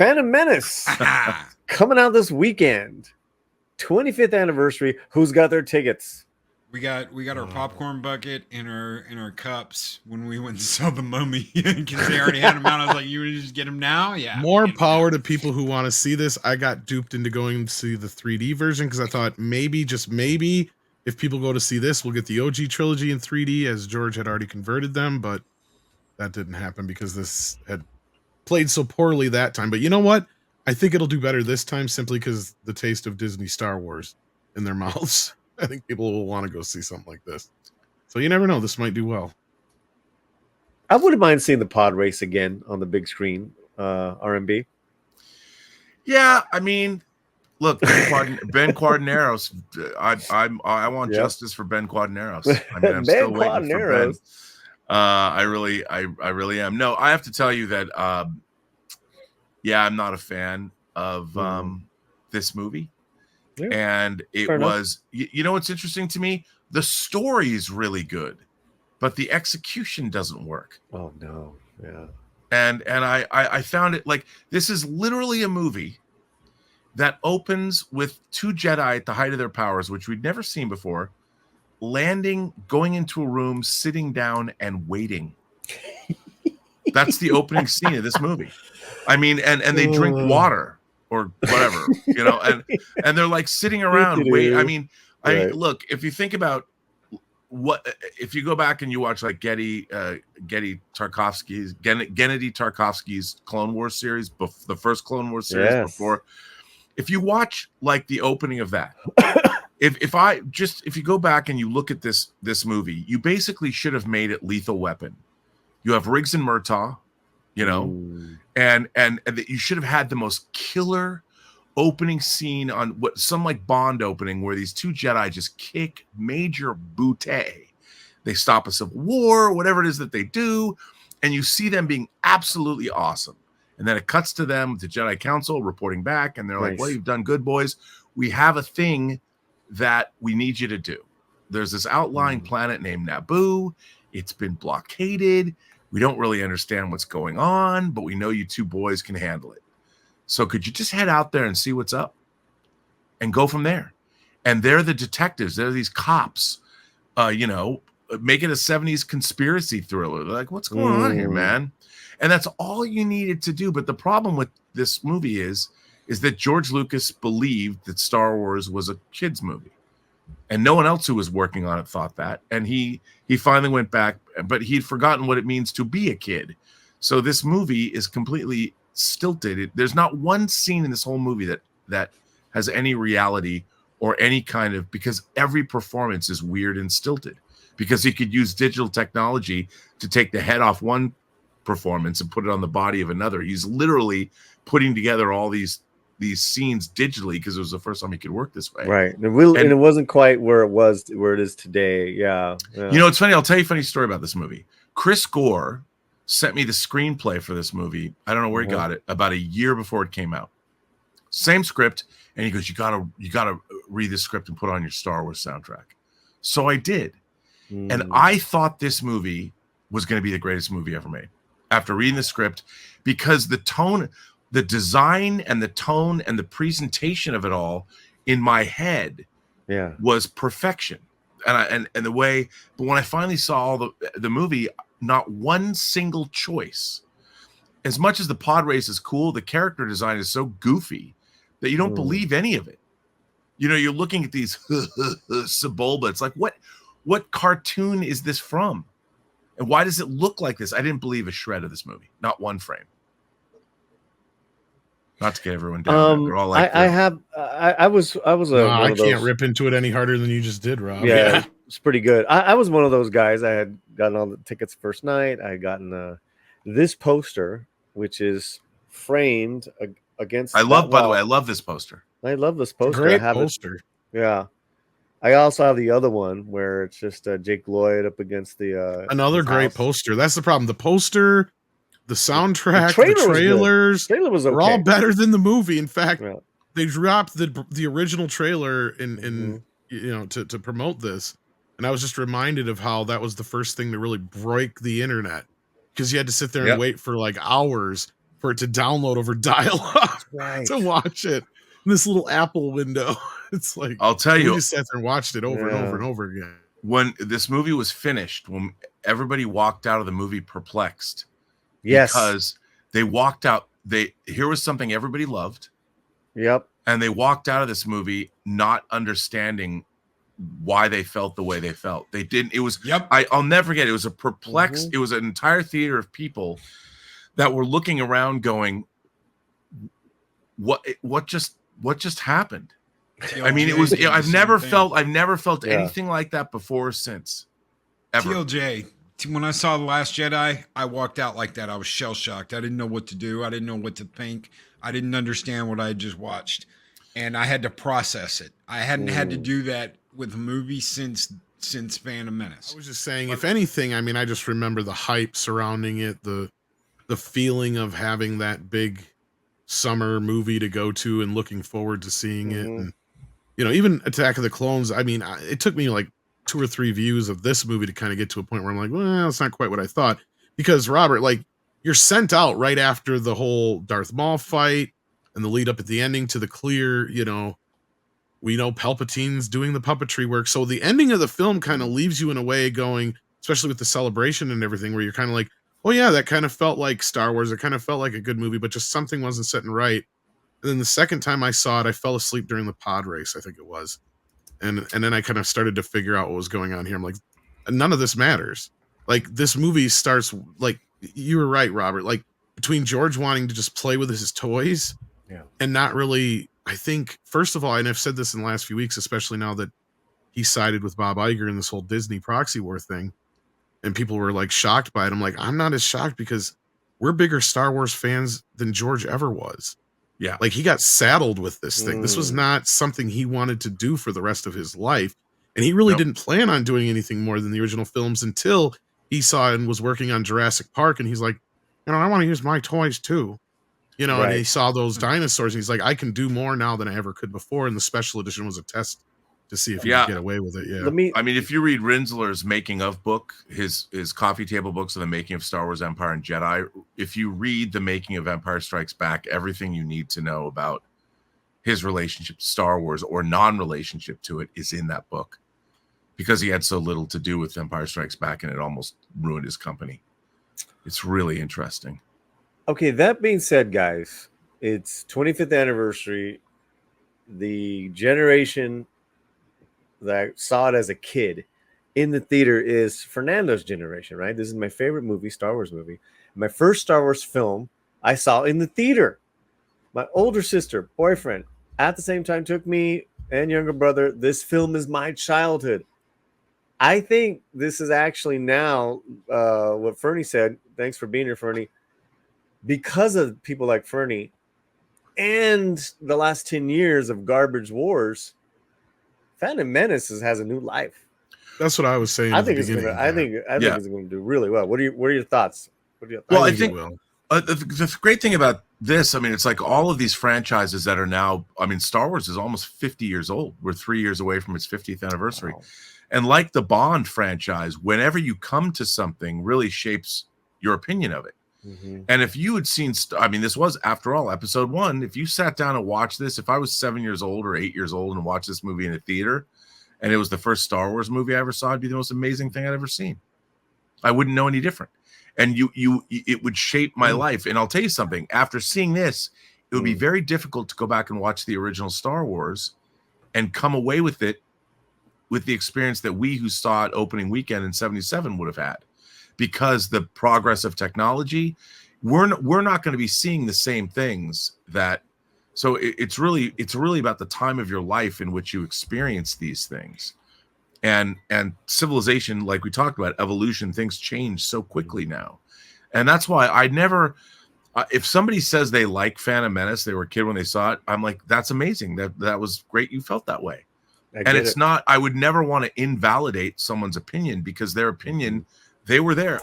Phantom Menace coming out this weekend. 25th anniversary. Who's got their tickets? We got our popcorn bucket in our cups when we went and saw the Mummy because they already had them out. I was like, "You would just get them now?" Yeah. More power to people who want to see this. I got duped into going to see the 3D version because I thought maybe, just maybe, if people go to see this, we'll get the OG trilogy in 3D as George had already converted them, but that didn't happen because this had played so poorly that time. But you know what? I think it'll do better this time simply because the taste of Disney Star Wars in their mouths. I think people will want to go see something like this. So you never know. This might do well. I wouldn't mind seeing the pod race again on the big screen, RMB. Yeah, I mean, look, Ben Quadinaros. I want justice for Ben Quadinaros. I mean, I'm still waiting for Ben. I really am. No, I have to tell you that. I'm not a fan of this movie. Yeah, and it was, you know, what's interesting to me? The story is really good, but the execution doesn't work. Oh no. Yeah. And I found it like, this is literally a movie that opens with two Jedi at the height of their powers, which we'd never seen before, landing, going into a room, sitting down and waiting. That's the opening scene of this movie. I mean, and they drink water or whatever, you know, and they're like sitting around wait. I mean, look, if you think about if you go back and you watch like Gennady Tarkovsky's Clone Wars series, the first Clone Wars series before, if you watch like the opening of that, if you go back and you look at this movie, you basically should have made it Lethal Weapon. You have Riggs and Murtaugh, you know, and you should have had the most killer opening scene on what some like Bond opening where these two Jedi just kick major bootay. They stop a civil war, whatever it is that they do, and you see them being absolutely awesome. And then it cuts to them, the Jedi Council reporting back, and they're like, "Well, you've done good, boys. We have a thing that we need you to do. There's this outlying planet named Naboo. It's been blockaded. We don't really understand what's going on, but we know you two boys can handle it. So could you just head out there and see what's up and go from there?" And they're the detectives. They're these cops, you know, make it a 70s conspiracy thriller. They're like, "What's going on here, man?" And that's all you needed to do. But the problem with this movie is that George Lucas believed that Star Wars was a kid's movie. And no one else who was working on it thought that. And he finally went back, but he'd forgotten what it means to be a kid. So this movie is completely stilted. There's not one scene in this whole movie that has any reality or any kind of, because every performance is weird and stilted. Because he could use digital technology to take the head off one performance and put it on the body of another. He's literally putting together all these scenes digitally because it was the first time he could work this way. Right. And it wasn't quite where it is today. Yeah. You know, it's funny. I'll tell you a funny story about this movie. Chris Gore sent me the screenplay for this movie. I don't know where he got it, about a year before it came out. Same script. And he goes, you gotta read this script and put it on your Star Wars soundtrack. So I did. And I thought this movie was going to be the greatest movie ever made after reading the script, because the tone, the design and the tone and the presentation of it all in my head was perfection. And the way, but when I finally saw all the movie, not one single choice. As much as the pod race is cool, the character design is so goofy that you don't believe any of it. You know, you're looking at these Sebulba. It's like, what cartoon is this from? And why does it look like this? I didn't believe a shred of this movie. Not one frame. Not to get everyone down. They're all like, I can't rip into it any harder than you just did, Rob. Yeah, it's pretty good. I was one of those guys. I had gotten all the tickets first night. I had gotten this poster, which is framed against. By the way, I love this poster. I love this poster. Great poster. Yeah. I also have the other one where it's just Jake Lloyd up against the another great poster. That's the problem. The poster, the soundtrack, the trailers, trailer was okay. They're all better than the movie. In fact, they dropped the original trailer in you know, to promote this, and I was just reminded of how that was the first thing to really break the internet, because you had to sit there and wait for like hours for it to download over dial-up to watch it in this little Apple window. It's like, I'll tell you, we just sat there and watched it over and over and over again. When this movie was finished, when everybody walked out of the movie perplexed, because they walked out, here was something everybody loved. Yep. And they walked out of this movie not understanding why they felt the way they felt. They didn't. It was. Yep. I'll never forget. It was a perplexed. It was an entire theater of people that were looking around, going, "What just happened?" I mean, it was. I've never felt anything like that before or since. Ever. TLJ. When I saw The Last Jedi, I walked out like that. I was shell shocked. I didn't know what to do. I didn't know what to think. I didn't understand what I had just watched, and I had to process it. I hadn't had to do that with a movie since Phantom Menace. I was just saying, if anything, I mean, I just remember the hype surrounding it, the feeling of having that big summer movie to go to and looking forward to seeing it. And, you know, even Attack of the Clones, I mean, it took me like 2 or 3 views of this movie to kind of get to a point where I'm like, well, it's not quite what I thought. Because, Robert, like, you're sent out right after the whole Darth Maul fight and the lead up at the ending to the clear, you know, we know Palpatine's doing the puppetry work. So the ending of the film kind of leaves you in a way going, especially with the celebration and everything, where you're kind of like, oh yeah, that kind of felt like Star Wars. It kind of felt like a good movie, but just something wasn't sitting right. And then the second time I saw it, I fell asleep during the pod race, I think it was. And then I kind of started to figure out what was going on here. I'm like, none of this matters. Like, this movie starts, like, you were right, Robert, like, between George wanting to just play with his toys and not really, I think, first of all, and I've said this in the last few weeks, especially now that he sided with Bob Iger in this whole Disney proxy war thing, and people were like shocked by it. I'm like, I'm not as shocked because we're bigger Star Wars fans than George ever was. Yeah. Like, he got saddled with this thing. This was not something he wanted to do for the rest of his life. And he really didn't plan on doing anything more than the original films until he saw and was working on Jurassic Park. And he's like, you know, I want to use my toys too. You know, and he saw those dinosaurs and he's like, I can do more now than I ever could before. And the special edition was a test to see if he could get away with it. Yeah. I mean, if you read Rinsler's making of book, his coffee table books of the making of Star Wars, Empire, and Jedi, if you read the making of Empire Strikes Back, everything you need to know about his relationship to Star Wars or non-relationship to it is in that book, because he had so little to do with Empire Strikes Back and it almost ruined his company. It's really interesting. Okay, that being said, guys, it's 25th anniversary. The generation that saw it as a kid in the theater is Fernando's generation, right? This is my favorite movie, Star Wars movie. My first Star Wars film I saw in the theater. My older sister, boyfriend, at the same time took me, and younger brother. This film is my childhood. I think this is actually now what Fernie said. Thanks for being here, Fernie. Because of people like Fernie and the last 10 years of garbage wars, Phantom Menace has a new life. That's what I was saying. I think it's gonna. I think it's going to do really well. What are your thoughts? Well, I think the great thing about this, I mean, it's like all of these franchises that are now. I mean, Star Wars is almost 50 years old. We're 3 years away from its 50th anniversary, and like the Bond franchise, whenever you come to something, really shapes your opinion of it. And if you had seen, I mean, this was, after all, episode 1. If you sat down and watched this, if I was 7 years old or 8 years old and watched this movie in a theater, and it was the first Star Wars movie I ever saw, it'd be the most amazing thing I'd ever seen. I wouldn't know any different. And it would shape my life. And I'll tell you something, after seeing this, it would be very difficult to go back and watch the original Star Wars and come away with it with the experience that we who saw it opening weekend in 77 would have had. Because the progress of technology, we're not going to be seeing the same things that. So it's really about the time of your life in which you experience these things, and civilization, like we talked about, evolution, things change so quickly now, and that's why I never. If somebody says they like Phantom Menace, they were a kid when they saw it, I'm like, that's amazing. That was great. You felt that way, and it's not. I would never want to invalidate someone's opinion because their opinion. They were there.